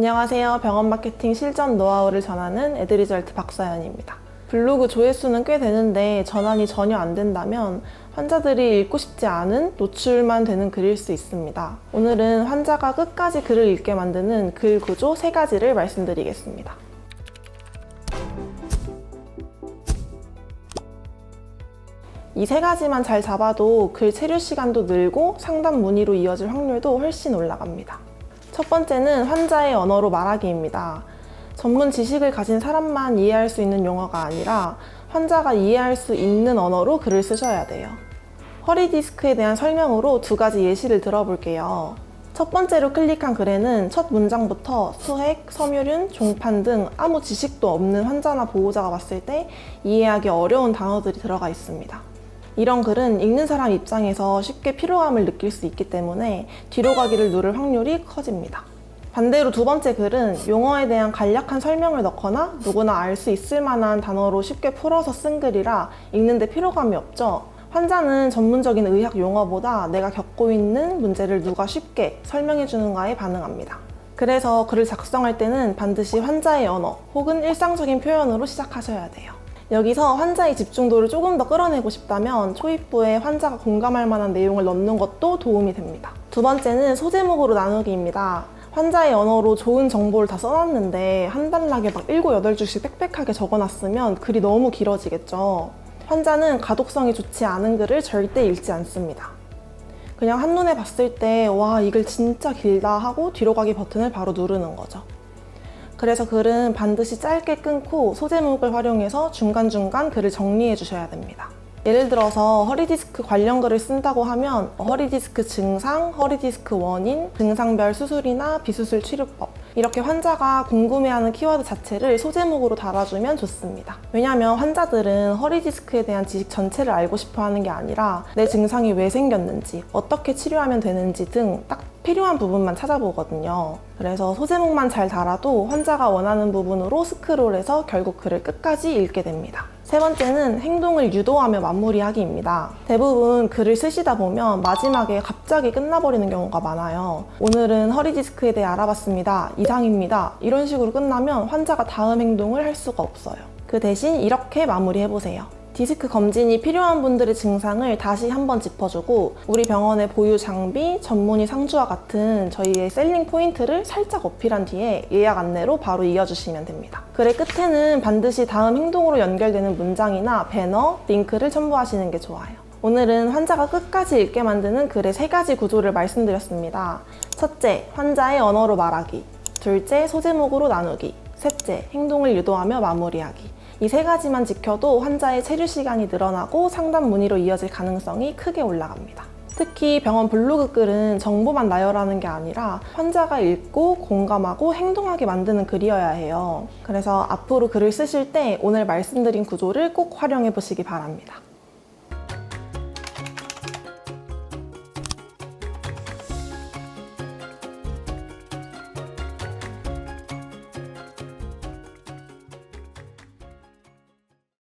안녕하세요. 병원 마케팅 실전 노하우를 전하는 에드리절트 박서연입니다. 블로그 조회수는 꽤 되는데 전환이 전혀 안 된다면 환자들이 읽고 싶지 않은 노출만 되는 글일 수 있습니다. 오늘은 환자가 끝까지 글을 읽게 만드는 글 구조 3가지를 말씀드리겠습니다. 이 3가지만 잘 잡아도 글 체류 시간도 늘고 상담 문의로 이어질 확률도 훨씬 올라갑니다. 첫 번째는 환자의 언어로 말하기입니다. 전문 지식을 가진 사람만 이해할 수 있는 용어가 아니라 환자가 이해할 수 있는 언어로 글을 쓰셔야 돼요. 허리 디스크에 대한 설명으로 2가지 예시를 들어볼게요. 첫 번째로 클릭한 글에는 첫 문장부터 수핵, 섬유륜, 종판 등 아무 지식도 없는 환자나 보호자가 봤을 때 이해하기 어려운 단어들이 들어가 있습니다. 이런 글은 읽는 사람 입장에서 쉽게 피로함을 느낄 수 있기 때문에 뒤로 가기를 누를 확률이 커집니다. 반대로 2번째 글은 용어에 대한 간략한 설명을 넣거나 누구나 알 수 있을 만한 단어로 쉽게 풀어서 쓴 글이라 읽는데 피로감이 없죠. 환자는 전문적인 의학 용어보다 내가 겪고 있는 문제를 누가 쉽게 설명해 주는가에 반응합니다. 그래서 글을 작성할 때는 반드시 환자의 언어 혹은 일상적인 표현으로 시작하셔야 돼요. 여기서 환자의 집중도를 조금 더 끌어내고 싶다면 초입부에 환자가 공감할 만한 내용을 넣는 것도 도움이 됩니다. 2번째는 소제목으로 나누기입니다. 환자의 언어로 좋은 정보를 다 써놨는데 한 단락에 막 7, 8줄씩 빽빽하게 적어놨으면 글이 너무 길어지겠죠. 환자는 가독성이 좋지 않은 글을 절대 읽지 않습니다. 그냥 한눈에 봤을 때 와, 이 글 진짜 길다 하고 뒤로 가기 버튼을 바로 누르는 거죠. 그래서 글은 반드시 짧게 끊고 소제목을 활용해서 중간중간 글을 정리해 주셔야 됩니다. 예를 들어서 허리디스크 관련 글을 쓴다고 하면 허리디스크 증상, 허리디스크 원인, 증상별 수술이나 비수술 치료법 이렇게 환자가 궁금해하는 키워드 자체를 소제목으로 달아주면 좋습니다. 왜냐하면 환자들은 허리디스크에 대한 지식 전체를 알고 싶어 하는 게 아니라 내 증상이 왜 생겼는지, 어떻게 치료하면 되는지 등 딱 필요한 부분만 찾아보거든요. 그래서 소제목만 잘 달아도 환자가 원하는 부분으로 스크롤해서 결국 글을 끝까지 읽게 됩니다. 3번째는 행동을 유도하며 마무리하기입니다. 대부분 글을 쓰시다 보면 마지막에 갑자기 끝나버리는 경우가 많아요. 오늘은 허리 디스크에 대해 알아봤습니다. 이상입니다. 이런 식으로 끝나면 환자가 다음 행동을 할 수가 없어요. 그 대신 이렇게 마무리해보세요. 디스크 검진이 필요한 분들의 증상을 다시 한번 짚어주고 우리 병원의 보유 장비, 전문의 상주와 같은 저희의 셀링 포인트를 살짝 어필한 뒤에 예약 안내로 바로 이어주시면 됩니다. 글의 끝에는 반드시 다음 행동으로 연결되는 문장이나 배너, 링크를 첨부하시는 게 좋아요. 오늘은 환자가 끝까지 읽게 만드는 글의 3가지 구조를 말씀드렸습니다. 첫째, 환자의 언어로 말하기. 둘째, 소제목으로 나누기. 셋째, 행동을 유도하며 마무리하기. 이 3가지만 지켜도 환자의 체류 시간이 늘어나고 상담 문의로 이어질 가능성이 크게 올라갑니다. 특히 병원 블로그 글은 정보만 나열하는 게 아니라 환자가 읽고 공감하고 행동하게 만드는 글이어야 해요. 그래서 앞으로 글을 쓰실 때 오늘 말씀드린 구조를 꼭 활용해 보시기 바랍니다.